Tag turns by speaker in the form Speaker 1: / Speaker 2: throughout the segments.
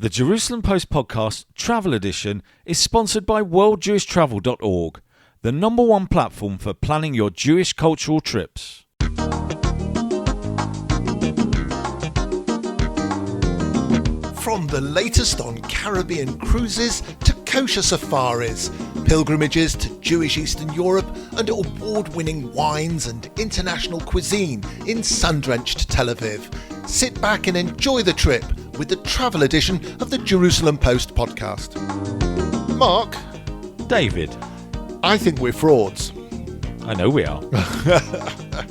Speaker 1: The Jerusalem Post podcast Travel Edition is sponsored by worldjewishtravel.org, the number one platform for planning your Jewish cultural trips.
Speaker 2: From the latest on Caribbean cruises to kosher safaris, pilgrimages to Jewish Eastern Europe, and award-winning wines and international cuisine in sun-drenched Tel Aviv. Sit back and enjoy the trip with the travel edition of the Jerusalem Post podcast. Mark.
Speaker 1: David.
Speaker 2: I think we're frauds.
Speaker 1: I know we are.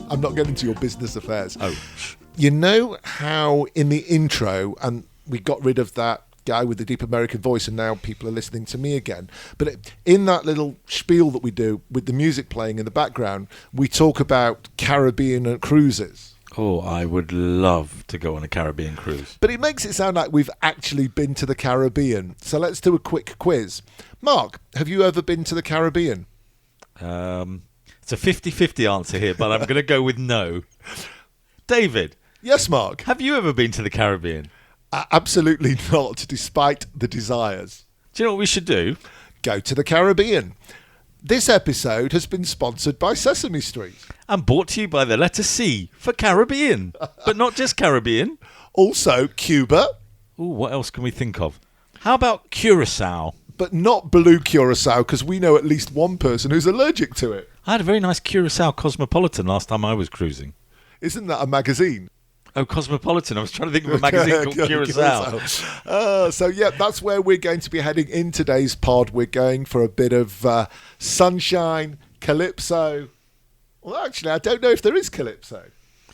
Speaker 2: I'm not getting into your business affairs.
Speaker 1: Oh.
Speaker 2: You know how in the intro, and we got rid of that guy with the deep American voice and now people are listening to me again, but in that little spiel that we do with the music playing in the background, we talk about Caribbean cruises.
Speaker 1: Oh, I would love to go on a Caribbean cruise.
Speaker 2: But it makes it sound like we've actually been to the Caribbean. So let's do a quick quiz. Mark, have you ever been to the Caribbean?
Speaker 1: It's a 50-50 answer here, but I'm going to go with no. David.
Speaker 2: Yes, Mark.
Speaker 1: Have you ever been to the Caribbean?
Speaker 2: Absolutely not, despite the desires.
Speaker 1: Do you know what we should do?
Speaker 2: Go to the Caribbean. This episode has been sponsored by Sesame Street.
Speaker 1: And brought to you by the letter C for Caribbean. But not just Caribbean.
Speaker 2: Also Cuba.
Speaker 1: Ooh, what else can we think of? How about Curacao?
Speaker 2: But not blue Curacao, because we know at least one person who's allergic to it.
Speaker 1: I had a very nice Curacao Cosmopolitan last time I was cruising.
Speaker 2: Isn't that a magazine?
Speaker 1: Oh, Cosmopolitan. I was trying to think of a magazine called Curacao.
Speaker 2: So, yeah, that's where we're going to be heading in today's pod. We're going for a bit of sunshine, calypso. Well, actually, I don't know if there is calypso.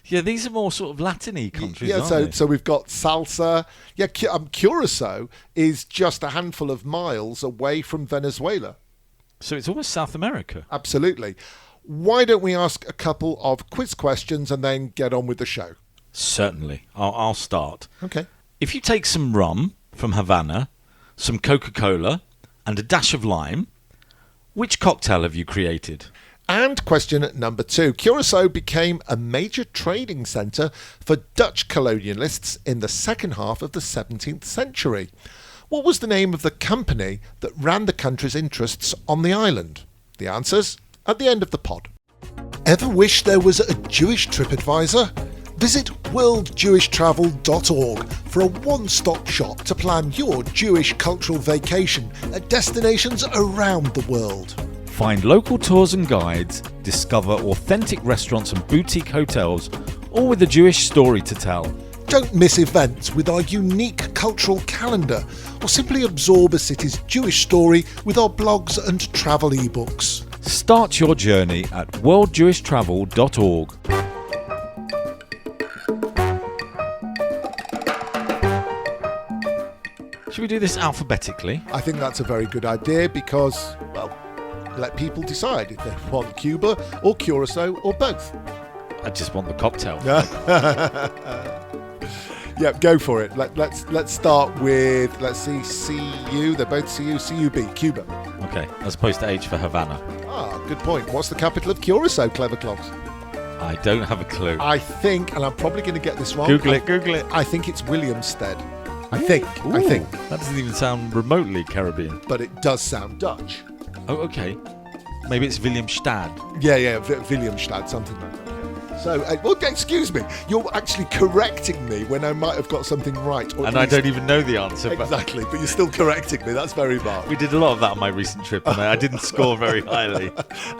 Speaker 1: Yeah, these are more sort of Latin-y countries,
Speaker 2: yeah,
Speaker 1: aren't they?
Speaker 2: So we've got salsa. Yeah, Curacao is just a handful of miles away from Venezuela.
Speaker 1: So it's almost South America.
Speaker 2: Absolutely. Why don't we ask a couple of quiz questions and then get on with the show?
Speaker 1: Certainly. I'll start.
Speaker 2: Okay.
Speaker 1: If you take some rum from Havana, some Coca-Cola, and a dash of lime, which cocktail have you created?
Speaker 2: And question number 2. Curacao became a major trading centre for Dutch colonialists in the second half of the 17th century. What was the name of the company that ran the country's interests on the island? The answers at the end of the pod. Ever wish there was a Jewish trip advisor? Visit worldjewishtravel.org for a one-stop shop to plan your Jewish cultural vacation at destinations around the world.
Speaker 1: Find local tours and guides, discover authentic restaurants and boutique hotels, all with a Jewish story to tell.
Speaker 2: Don't miss events with our unique cultural calendar, or simply absorb a city's Jewish story with our blogs and travel ebooks.
Speaker 1: Start your journey at worldjewishtravel.org. Should we do this alphabetically?
Speaker 2: I think that's a very good idea because, well, let people decide if they want Cuba or Curacao or both.
Speaker 1: I just want the cocktail.
Speaker 2: Yeah, go for it. Let's start with, let's see, CU. They're both CUB, Cuba.
Speaker 1: Okay, as opposed to H for Havana.
Speaker 2: Ah, good point. What's the capital of Curacao, Clever Clogs?
Speaker 1: I don't have a clue.
Speaker 2: I think, and I'm probably going to get this wrong.
Speaker 1: Google it.
Speaker 2: I think it's Williamstead. I think.
Speaker 1: That doesn't even sound remotely Caribbean.
Speaker 2: But it does sound Dutch.
Speaker 1: Oh, okay. Maybe it's Williamstad.
Speaker 2: Yeah, Williamstad, something like that. So, well, excuse me, you're actually correcting me when I might have got something right.
Speaker 1: And I don't even know the answer.
Speaker 2: Exactly, but you're still correcting me. That's very marked.
Speaker 1: We did a lot of that on my recent trip, and I didn't score very highly.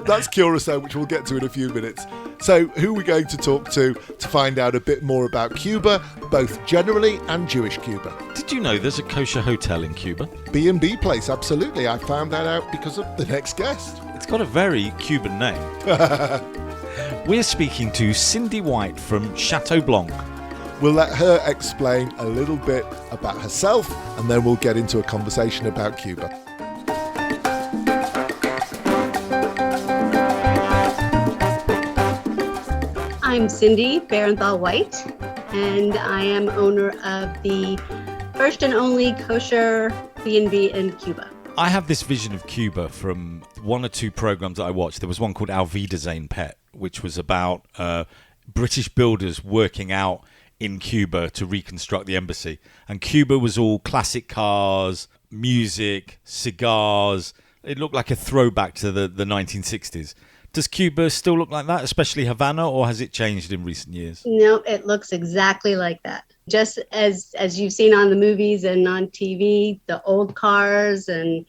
Speaker 2: That's Curacao, which we'll get to in a few minutes. So, who are we going to talk to find out a bit more about Cuba, both generally and Jewish Cuba?
Speaker 1: Did you know there's a kosher hotel in Cuba?
Speaker 2: B&B place, absolutely. I found that out because of the next guest.
Speaker 1: It's got a very Cuban name. We're speaking to Cindy White from Chateau Blanc.
Speaker 2: We'll let her explain a little bit about herself, and then we'll get into a conversation about Cuba.
Speaker 3: I'm Cindy Barenthal White, and I am owner of the first and only kosher B&B in Cuba.
Speaker 1: I have this vision of Cuba from one or two programs that I watched. There was one called Auf Wiedersehen Pet, which was about British builders working out in Cuba to reconstruct the embassy. And Cuba was all classic cars, music, cigars. It looked like a throwback to the 1960s. Does Cuba still look like that, especially Havana, or has it changed in recent years?
Speaker 3: No, it looks exactly like that. Just as you've seen on the movies and on TV, the old cars and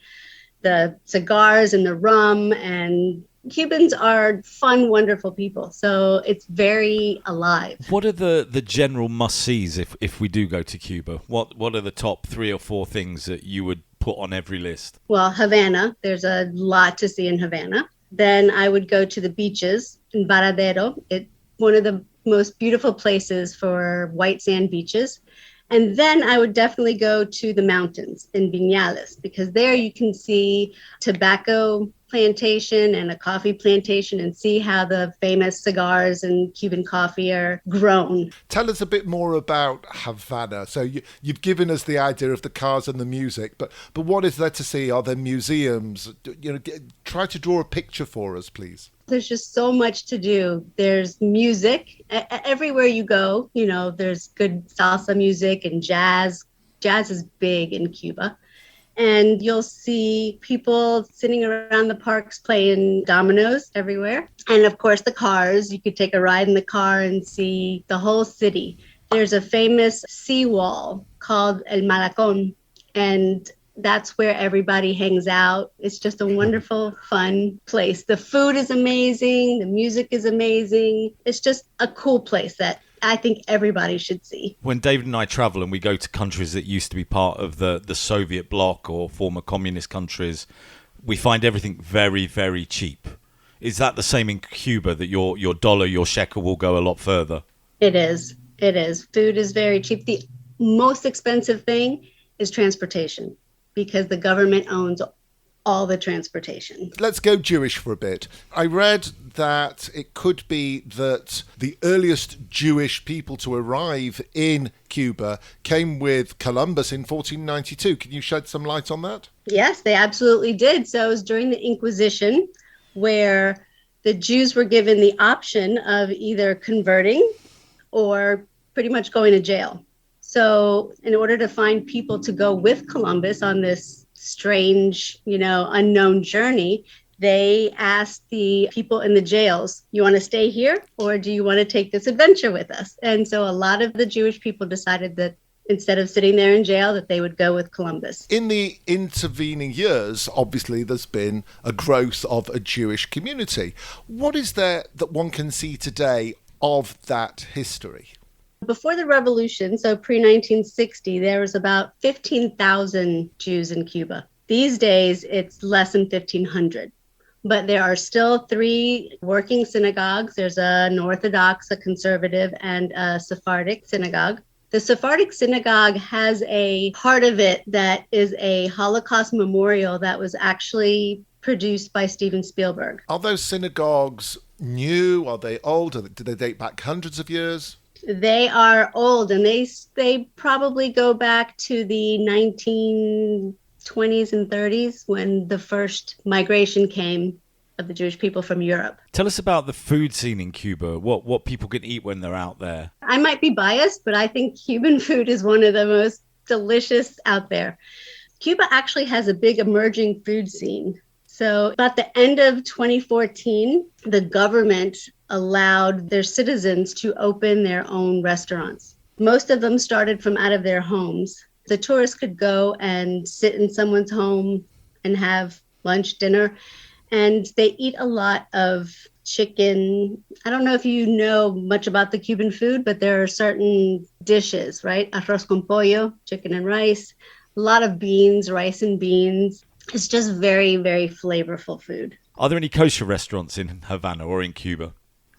Speaker 3: the cigars and the rum, and Cubans are fun, wonderful people. So it's very alive.
Speaker 1: What are the general must-sees if we do go to Cuba? What are the top 3 or 4 things that you would put on every list?
Speaker 3: Well, Havana, there's a lot to see in Havana. Then I would go to the beaches in Varadero. It's one of the most beautiful places for white sand beaches. And then I would definitely go to the mountains in Viñales, because there you can see tobacco plantation and a coffee plantation and see how the famous cigars and Cuban coffee are grown.
Speaker 2: Tell us a bit more about Havana. So you've given us the idea of the cars and the music, but what is there to see? Are there museums? Try to draw a picture for us, please.
Speaker 3: There's just so much to do. There's music. Everywhere you go, there's good salsa music and jazz. Jazz is big in Cuba. And you'll see people sitting around the parks playing dominoes everywhere. And of course, the cars. You could take a ride in the car and see the whole city. There's a famous seawall called El Malacón, and that's where everybody hangs out. It's just a wonderful, fun place. The food is amazing. The music is amazing. It's just a cool place that I think everybody should see.
Speaker 1: When David and I travel and we go to countries that used to be part of the Soviet bloc or former communist countries, we find everything very, very cheap. Is that the same in Cuba, that your dollar, your shekel will go a lot further?
Speaker 3: It is. It is. Food is very cheap. The most expensive thing is transportation, because the government owns all the transportation.
Speaker 2: Let's go Jewish for a bit. I read that it could be that the earliest Jewish people to arrive in Cuba came with Columbus in 1492. Can you shed some light on that?
Speaker 3: Yes, they absolutely did. So it was during the Inquisition, where the Jews were given the option of either converting or pretty much going to jail. So in order to find people to go with Columbus on this strange, unknown journey, they asked the people in the jails, you want to stay here or do you want to take this adventure with us? And so a lot of the Jewish people decided that instead of sitting there in jail, that they would go with Columbus.
Speaker 2: In the intervening years, obviously, there's been a growth of a Jewish community. What is there that one can see today of that history?
Speaker 3: Before the revolution, so pre-1960, there was about 15,000 Jews in Cuba. These days, it's less than 1,500. But there are still 3 working synagogues. There's an Orthodox, a conservative, and a Sephardic synagogue. The Sephardic synagogue has a part of it that is a Holocaust memorial that was actually produced by Steven Spielberg.
Speaker 2: Are those synagogues new? Are they old? Do they date back hundreds of years?
Speaker 3: They are old, and they probably go back to the 1920s and 30s when the first migration came of the Jewish people from Europe.
Speaker 1: Tell us about the food scene in Cuba, what people can eat when they're out there.
Speaker 3: I might be biased, but I think Cuban food is one of the most delicious out there. Cuba actually has a big emerging food scene. So about the end of 2014, the government allowed their citizens to open their own restaurants. Most of them started from out of their homes. The tourists could go and sit in someone's home and have lunch, dinner, and they eat a lot of chicken. I don't know if you know much about the Cuban food, but there are certain dishes, right? Arroz con pollo, chicken and rice, a lot of beans, rice and beans. It's just very, very flavorful food.
Speaker 1: Are there any kosher restaurants in Havana or in Cuba?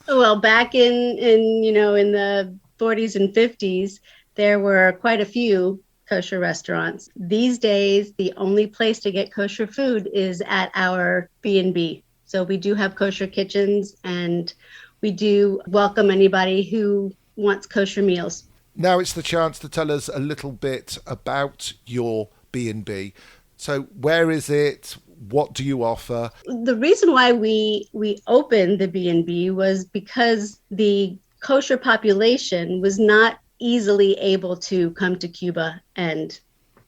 Speaker 3: Well, back in the 40s and 50s, there were quite a few kosher restaurants. These days, the only place to get kosher food is at our B&B. So we do have kosher kitchens, and we do welcome anybody who wants kosher meals.
Speaker 2: Now it's the chance to tell us a little bit about your B&B. So where is it? What do you offer?
Speaker 3: The reason why we opened the B&B was because the kosher population was not easily able to come to Cuba and,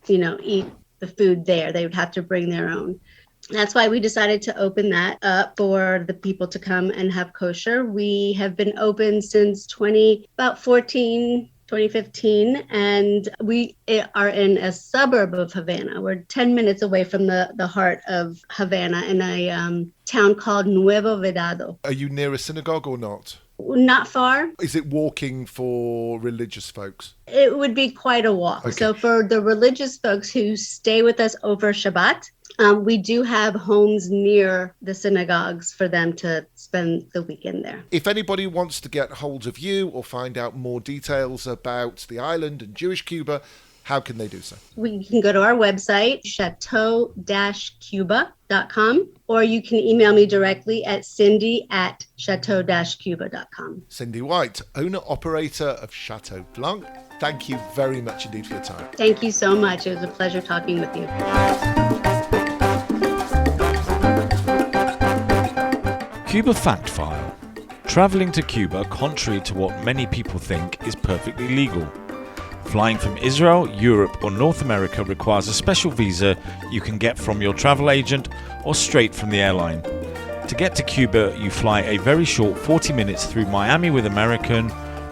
Speaker 3: eat the food there. They would have to bring their own. That's why we decided to open that up for the people to come and have kosher. We have been open since 2015, and we are in a suburb of Havana. We're 10 minutes away from the heart of Havana in a town called Nuevo Vedado.
Speaker 2: Are you near a synagogue or not?
Speaker 3: Not far.
Speaker 2: Is it walking for religious folks?
Speaker 3: It would be quite a walk.
Speaker 2: Okay.
Speaker 3: So for the religious folks who stay with us over Shabbat, we do have homes near the synagogues for them to spend the weekend there.
Speaker 2: If anybody wants to get hold of you or find out more details about the island and Jewish Cuba, how can they do so?
Speaker 3: We can go to our website, chateau-cuba.com, or you can email me directly at cindy@chateau-cuba.com.
Speaker 2: Cindy White, owner-operator of Chateau Blanc. Thank you very much indeed for your time.
Speaker 3: Thank you so much. It was a pleasure talking with you.
Speaker 1: Cuba Fact File. Travelling to Cuba, contrary to what many people think, is perfectly legal. Flying from Israel, Europe or North America requires a special visa you can get from your travel agent or straight from the airline. To get to Cuba, you fly a very short 40 minutes through Miami with American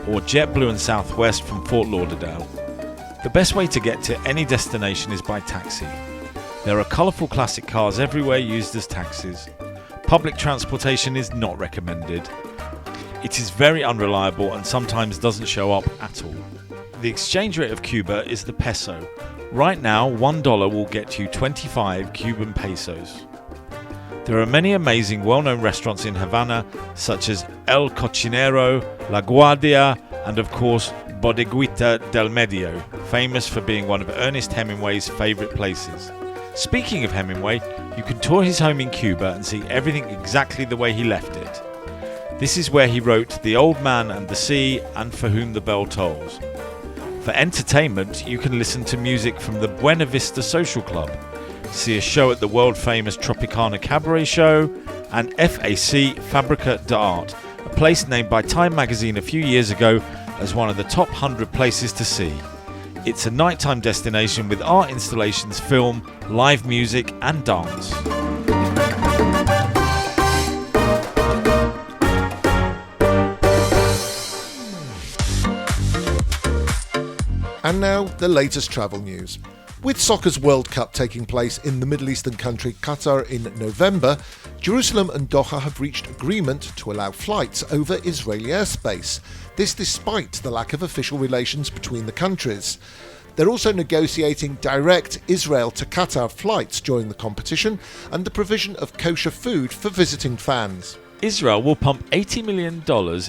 Speaker 1: or JetBlue and Southwest from Fort Lauderdale. The best way to get to any destination is by taxi. There are colourful classic cars everywhere used as taxis. Public transportation is not recommended. It is very unreliable and sometimes doesn't show up at all. The exchange rate of Cuba is the peso. Right now, $1 will get you 25 Cuban pesos. There are many amazing well-known restaurants in Havana, such as El Cocinero, La Guardia, and of course, Bodeguita del Medio, famous for being one of Ernest Hemingway's favourite places. Speaking of Hemingway, you can tour his home in Cuba and see everything exactly the way he left it. This is where he wrote The Old Man and the Sea and For Whom the Bell Tolls. For entertainment, you can listen to music from the Buena Vista Social Club, see a show at the world-famous Tropicana Cabaret Show, and FAC Fabrica d'Art, a place named by Time magazine a few years ago as one of the top 100 places to see. It's a nighttime destination with art installations, film, live music and dance.
Speaker 2: And now, the latest travel news. With Soccer's World Cup taking place in the Middle Eastern country Qatar in November, Jerusalem and Doha have reached agreement to allow flights over Israeli airspace. This despite the lack of official relations between the countries. They're also negotiating direct Israel to Qatar flights during the competition and the provision of kosher food for visiting fans.
Speaker 1: Israel will pump $80 million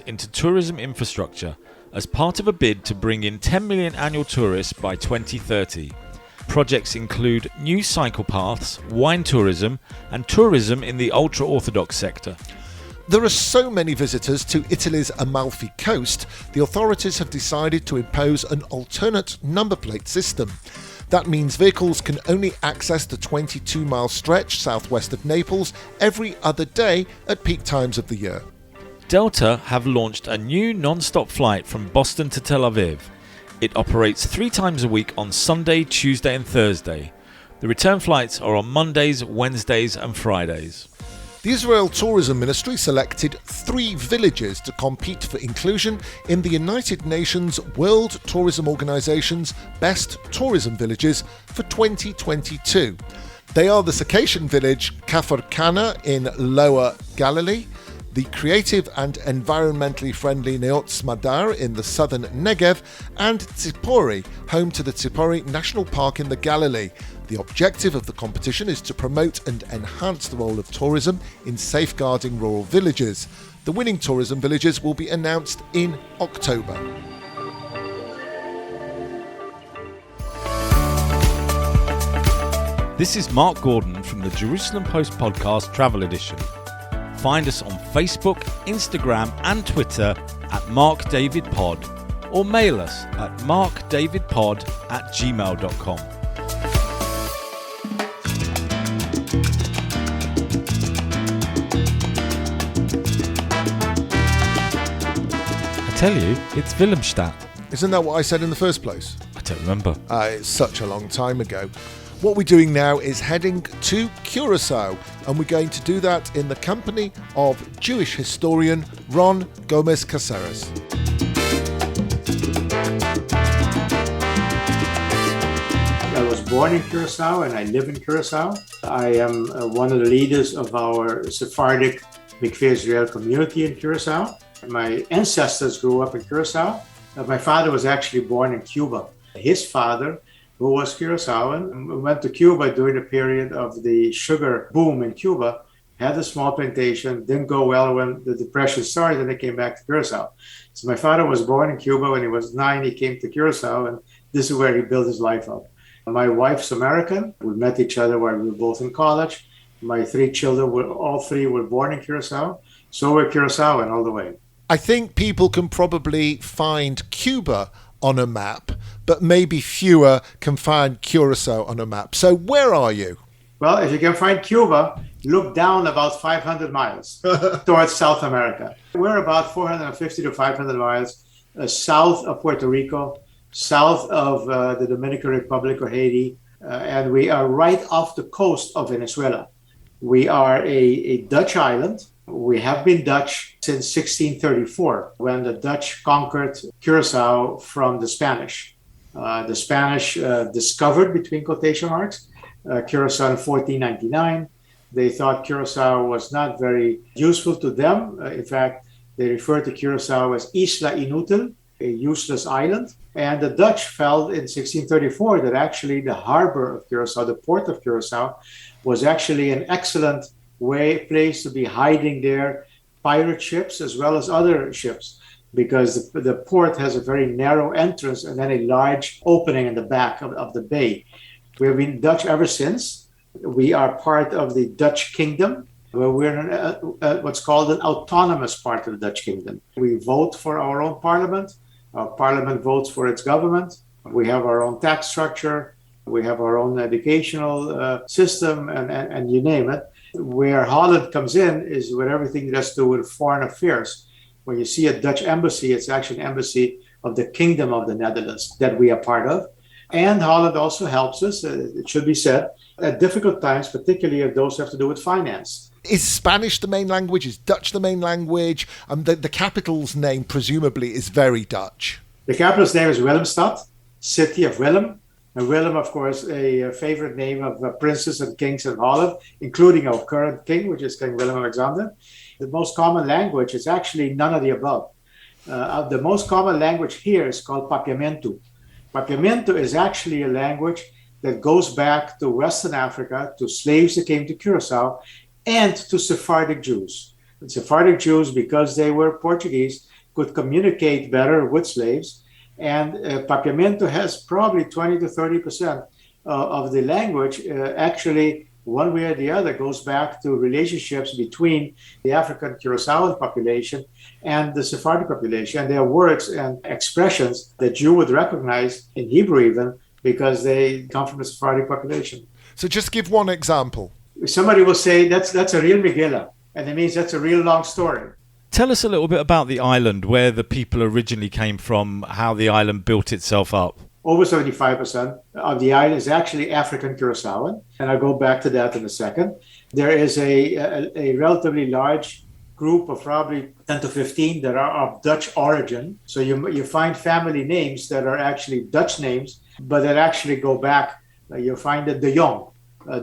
Speaker 1: into tourism infrastructure as part of a bid to bring in 10 million annual tourists by 2030. Projects include new cycle paths, wine tourism, and tourism in the ultra-Orthodox sector.
Speaker 2: There are so many visitors to Italy's Amalfi Coast, the authorities have decided to impose an alternate number plate system. That means vehicles can only access the 22-mile stretch southwest of Naples every other day at peak times of the year.
Speaker 1: Delta have launched a new non-stop flight from Boston to Tel Aviv. It operates 3 times a week on Sunday, Tuesday and Thursday. The return flights are on Mondays, Wednesdays and Fridays.
Speaker 2: The Israel Tourism Ministry selected 3 villages to compete for inclusion in the United Nations World Tourism Organization's Best Tourism Villages for 2022. They are the Circassian village Kafr Kana in Lower Galilee, the creative and environmentally friendly Neot Smadar in the southern Negev, and Tzipori, home to the Tzipori National Park in the Galilee. The objective of the competition is to promote and enhance the role of tourism in safeguarding rural villages. The winning tourism villages will be announced in October.
Speaker 1: This is Mark Gordon from the Jerusalem Post Podcast Travel Edition. Find us on Facebook, Instagram and Twitter at MarkDavidPod or mail us at markdavidpod@gmail.com. I tell you, it's Wilhelmstadt.
Speaker 2: Isn't that what I said in the first place?
Speaker 1: I don't remember.
Speaker 2: It's such a long time ago. What we're doing now is heading to Curacao, and we're going to do that in the company of Jewish historian Ron Gomez Caceres.
Speaker 4: I was born in Curacao and I live in Curacao. I am one of the leaders of our Sephardic Mikveh Israel community in Curacao. My ancestors grew up in Curacao. My father was actually born in Cuba. His father, who was Curaçaoan, went to Cuba during the period of the sugar boom in Cuba, had a small plantation, didn't go well when the Depression started, and they came back to Curacao. So my father was born in Cuba. When he was 9, he came to Curacao, and this is where he built his life up. My wife's American. We met each other while we were both in college. My 3 children, all 3 were born in Curacao. So we're Curaçaoan all the way.
Speaker 2: I think people can probably find Cuba on a map, but maybe fewer can find Curacao on a map. So where are you?
Speaker 4: Well, if you can find Cuba, look down about 500 miles towards South America. We're about 450 to 500 miles south of Puerto Rico, south of the Dominican Republic or Haiti, and we are right off the coast of Venezuela. We are a Dutch island. We have been Dutch since 1634, when the Dutch conquered Curacao from the Spanish. The Spanish discovered, between quotation marks, Curacao in 1499. They thought Curacao was not very useful to them. In fact, they referred to Curacao as Isla Inútil, a useless island. And the Dutch felt in 1634 that actually the harbor of Curacao, the port of Curacao, was actually an excellent place to be hiding their pirate ships as well as other ships, because the port has a very narrow entrance and then a large opening in the back of the bay. We have been Dutch ever since. We are part of the Dutch kingdom, where we're in what's called an autonomous part of the Dutch kingdom. We vote for our own parliament. Our parliament votes for its government. We have our own tax structure. We have our own educational system, and you name it. Where Holland comes in is with everything that has to do with foreign affairs. When you see a Dutch embassy, it's actually an embassy of the Kingdom of the Netherlands that we are part of. And Holland also helps us, it should be said, at difficult times, particularly if those have to do with finance.
Speaker 2: Is Spanish the main language? Is Dutch the main language? The capital's name, presumably, is very Dutch.
Speaker 4: The capital's name is Willemstad, city of Willem. And Willem, of course, a favorite name of princes and kings in Holland, including our current king, which is King Willem-Alexander. The most common language is actually none of the above. The most common language here is called Papiamento. Papiamento is actually a language that goes back to Western Africa, to slaves that came to Curacao, and to Sephardic Jews. And Sephardic Jews, because they were Portuguese, could communicate better with slaves. And Papiamento has probably 20 to 30% of the language. Actually, one way or the other, goes back to relationships between the African Curaçaoan population and the Sephardic population. And there are words and expressions that you would recognize in Hebrew even, because they come from the Sephardic population.
Speaker 2: So just give one example.
Speaker 4: Somebody will say, that's a real Megillah, and it means that's a real long story.
Speaker 1: Tell us a little bit about the island, where the people originally came from, how the island built itself up.
Speaker 4: Over 75% of the island is actually African Curaçaoan, and I'll go back to that in a second. There is a relatively large group of probably 10 to 15 that are of Dutch origin. So you find family names that are actually Dutch names, but that actually go back. You'll find that De Jong.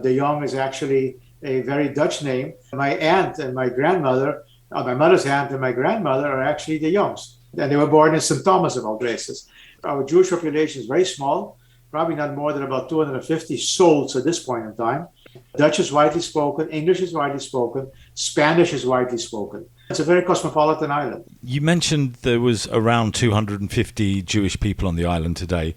Speaker 4: De Jong is actually a very Dutch name. My aunt and my grandmother, my mother's aunt and my grandmother are actually De Jongs. And they were born in St. Thomas of all places. Our Jewish population is very small, probably not more than about 250 souls at this point in time. Dutch is widely spoken, English is widely spoken, Spanish is widely spoken. It's a very cosmopolitan island.
Speaker 1: You mentioned there was around 250 Jewish people on the island today.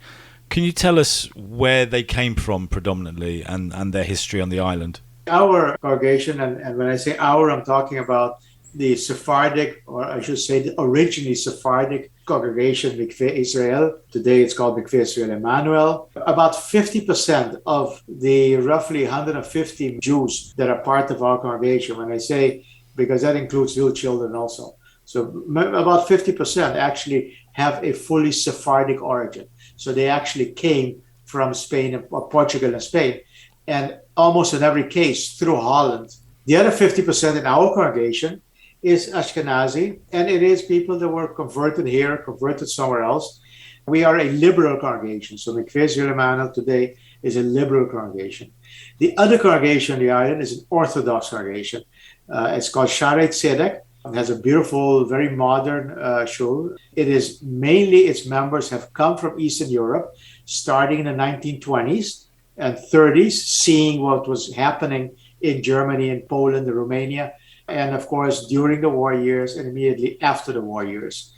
Speaker 1: Can you tell us where they came from predominantly and their history on the island?
Speaker 4: Our congregation, and when I say our, I'm talking about the Sephardic, or I should say the originally Sephardic congregation, Mikveh Israel. Today it's called Mikveh Israel Emmanuel. About 50% of the roughly 150 Jews that are part of our congregation, when I say, because that includes little children also, So about 50% actually have a fully Sephardic origin. So they actually came from Spain or Portugal and Spain, and almost in every case through Holland. The other 50% in our congregation is Ashkenazi, and it is people that were converted here, converted somewhere else. We are a liberal congregation, so Mikveh Emanuel today is a liberal congregation. The other congregation on the island is an Orthodox congregation. It's called Shaarei Tzedek. It has a beautiful, very modern shul. It is mainly, its members have come from Eastern Europe, starting in the 1920s and 30s, seeing what was happening in Germany and Poland and Romania, and of course during the war years and immediately after the war years.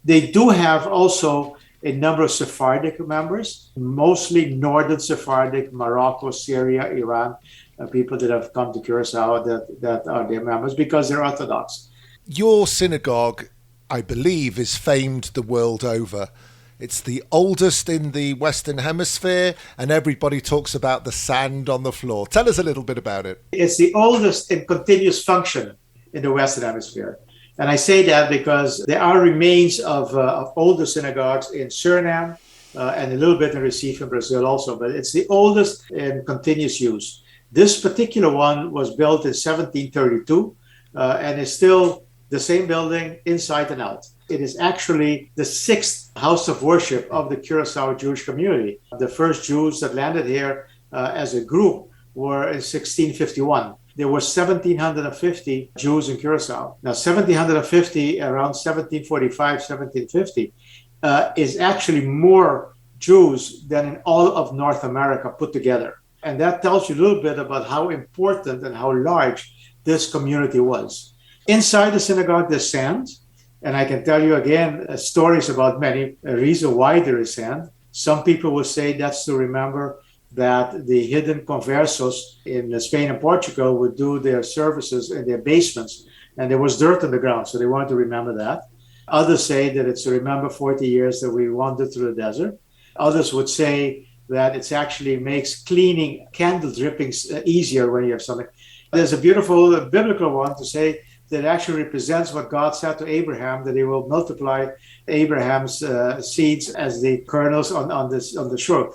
Speaker 4: They do have also a number of Sephardic members, mostly Northern Sephardic, Morocco, Syria, Iran, people that have come to Curacao that are their members because they're Orthodox.
Speaker 2: Your synagogue, I believe, is famed the world over. It's the oldest in the Western Hemisphere, and everybody talks about the sand on the floor. Tell us a little bit about it.
Speaker 4: It's the oldest in continuous function in the Western Hemisphere. And I say that because there are remains of older synagogues in Suriname and a little bit in Recife in Brazil also, but it's the oldest in continuous use. This particular one was built in 1732 and is still the same building inside and out. It is actually the sixth house of worship of the Curacao Jewish community. The first Jews that landed here as a group were in 1651. There were 1,750 Jews in Curacao. Now, 1,750 around 1745, 1750 is actually more Jews than in all of North America put together. And that tells you a little bit about how important and how large this community was. Inside the synagogue, there's sand. And I can tell you again stories about many, a reason why there is sand. Some people will say that's to remember that the hidden conversos in Spain and Portugal would do their services in their basements, and there was dirt on the ground, so they wanted to remember that. Others say that it's to remember 40 years that we wandered through the desert. Others would say that it actually makes cleaning candle drippings easier when you have something. There's a beautiful biblical one to say that actually represents what God said to Abraham, that he will multiply Abraham's seeds as the kernels on the shore.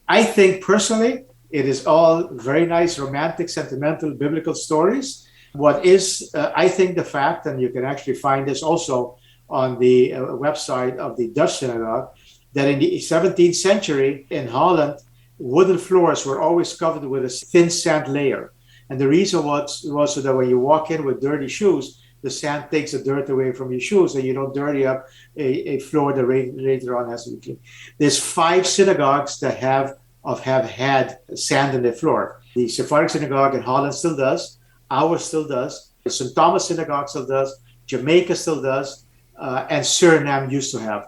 Speaker 4: I think personally, it is all very nice, romantic, sentimental, biblical stories. What is, I think, the fact, and you can actually find this also on the website of the Dutch synagogue, that in the 17th century in Holland, wooden floors were always covered with a thin sand layer. And the reason was so that when you walk in with dirty shoes, the sand takes the dirt away from your shoes and you don't dirty up a floor that later on has to be cleaned. There's 5 synagogues that have had sand in their floor. The Sephardic synagogue in Holland still does. Ours still does. The St. Thomas synagogue still does. Jamaica still does. And Suriname used to have.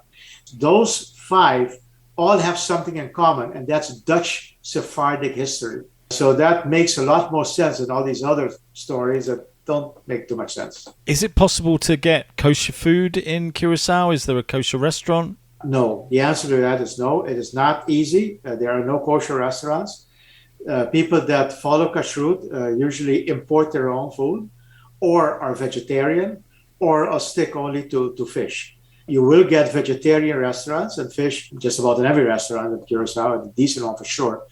Speaker 4: Those 5 all have something in common, and that's Dutch Sephardic history. So that makes a lot more sense than all these other stories that don't make too much sense.
Speaker 1: Is it possible to get kosher food in Curacao? Is there a kosher restaurant?
Speaker 4: No. The answer to that is no. It is not easy. There are no kosher restaurants. People that follow kashrut usually import their own food or are vegetarian or are stick only to fish. You will get vegetarian restaurants and fish just about in every restaurant in Curacao, a decent one for sure.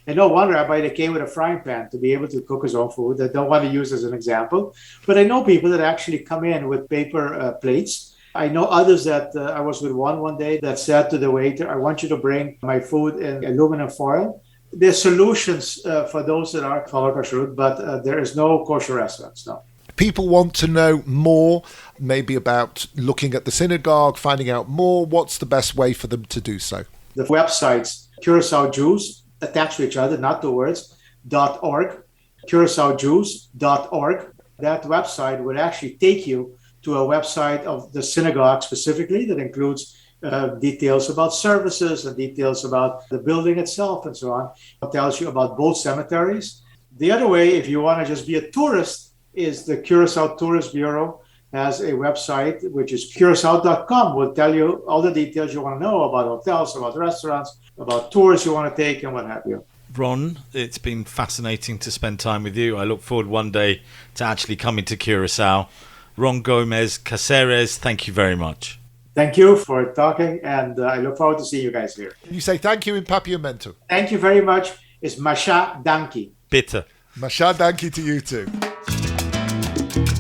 Speaker 4: I know one rabbi that came with a frying pan to be able to cook his own food. I don't want to use as an example, but I know people that actually come in with paper plates. I know others that I was with one day that said to the waiter, I want you to bring my food in aluminum foil. There's solutions for those that are follow kashrut, but there is no kosher restaurants, no.
Speaker 2: People want to know more, maybe about looking at the synagogue, finding out more. What's the best way for them to do so?
Speaker 4: The websites, Curacao Jews, attached to each other, not the words, .org, CuraçaoJews.org. That website would actually take you to a website of the synagogue specifically that includes details about services and details about the building itself and so on. It tells you about both cemeteries. The other way, if you want to just be a tourist, is the Curacao Tourist Bureau has a website, which is curacao.com, will tell you all the details you want to know about hotels, about restaurants, about tours you want to take, and what have you.
Speaker 1: Ron, it's been fascinating to spend time with you. I look forward one day to actually coming to Curacao Ron Gomez Caceres, thank you very much.
Speaker 4: Thank you for talking, and I look forward to seeing you guys here.
Speaker 2: You say thank you in Papiamento.
Speaker 4: Thank you very much. It's Masha Danki.
Speaker 1: Bitte.
Speaker 2: Masha danki to you too.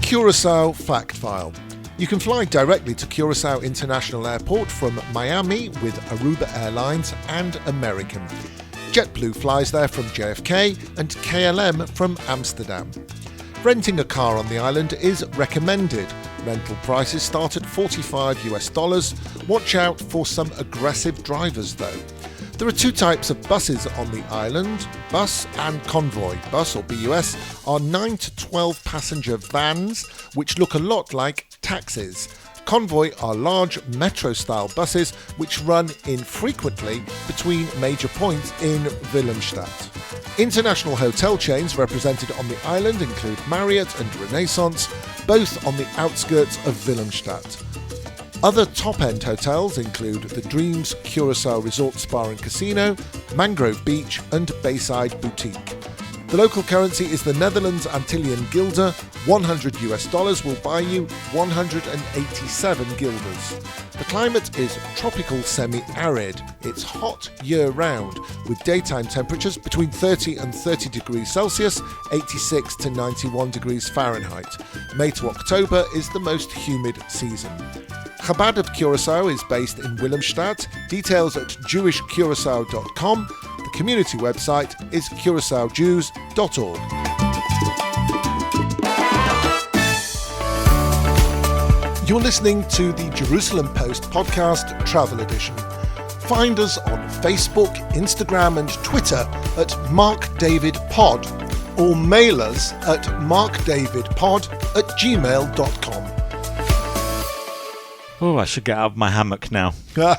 Speaker 2: Curacao Fact File. You can fly directly to Curacao International Airport from Miami with Aruba Airlines and American. JetBlue flies there from JFK and KLM from Amsterdam. Renting a car on the island is recommended. Rental prices start at $45. Watch out for some aggressive drivers though. There are two types of buses on the island, bus and convoy. Bus, or BUS, are 9 to 12 passenger vans which look a lot like taxis. Convoy are large metro-style buses which run infrequently between major points in Willemstad. International hotel chains represented on the island include Marriott and Renaissance, both on the outskirts of Willemstad. Other top-end hotels include the Dreams Curacao Resort Spa and Casino, Mangrove Beach and Bayside Boutique. The local currency is the Netherlands Antillean Guilder. $100 will buy you 187 guilders. The climate is tropical semi-arid. It's hot year-round, with daytime temperatures between 30 and 30 degrees Celsius, 86 to 91 degrees Fahrenheit. May to October is the most humid season. Chabad of Curacao is based in Willemstad. Details at jewishcuracao.com. The community website is curaçaojews.org. You're listening to the Jerusalem Post podcast travel edition. Find us on Facebook, Instagram and Twitter at MarkDavidPod or mail us at markdavidpod@gmail.com.
Speaker 1: Oh, I should get out of my hammock now.
Speaker 2: You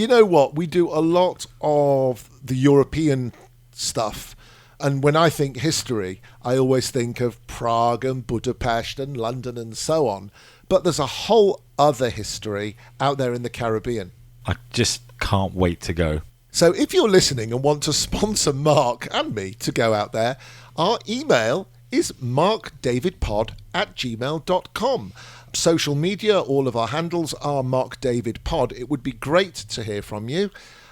Speaker 2: know what? We do a lot of the European stuff. And when I think history, I always think of Prague and Budapest and London and so on. But there's a whole other history out there in the Caribbean.
Speaker 1: I just can't wait to go.
Speaker 2: So if you're listening and want to sponsor Mark and me to go out there, our email is markdavidpod@gmail.com. Social media, all of our handles are markdavidpod. It would be great to hear from you.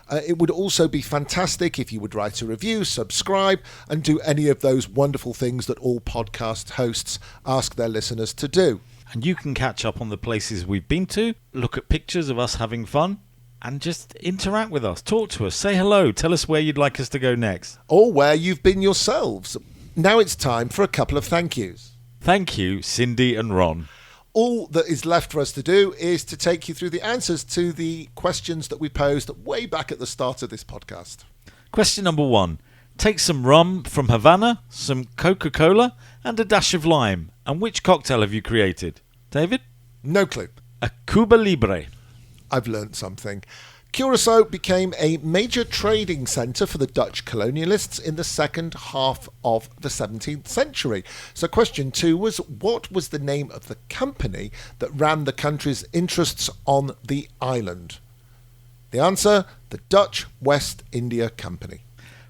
Speaker 2: It would also be fantastic if you would write a review, subscribe, and do any of those wonderful things that all podcast hosts ask their listeners to do.
Speaker 1: And you can catch up on the places we've been to, look at pictures of us having fun, and just interact with us. Talk to us, say hello, tell us where you'd like us to go next.
Speaker 2: Or where you've been yourselves. Now it's time for a couple of thank yous.
Speaker 1: Thank you, Cindy and Ron.
Speaker 2: All that is left for us to do is to take you through the answers to the questions that we posed way back at the start of this podcast.
Speaker 1: Question number 1. Take some rum from Havana, some Coca-Cola, and a dash of lime. And which cocktail have you created? David?
Speaker 2: No clue.
Speaker 1: A Cuba Libre.
Speaker 2: I've learnt something. Curacao became a major trading centre for the Dutch colonialists in the second half of the 17th century. So question 2 was, what was the name of the company that ran the country's interests on the island? The answer, the Dutch West India Company.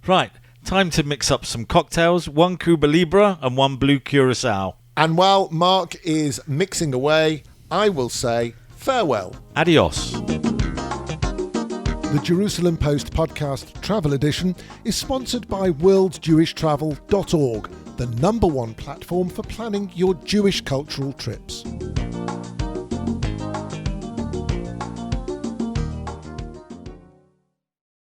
Speaker 1: Right, time to mix up some cocktails, 1 Cuba Libre and 1 Blue Curacao.
Speaker 2: And while Mark is mixing away, I will say farewell.
Speaker 1: Adios.
Speaker 2: The Jerusalem Post podcast travel edition is sponsored by worldjewishtravel.org, the #1 platform for planning your Jewish cultural trips.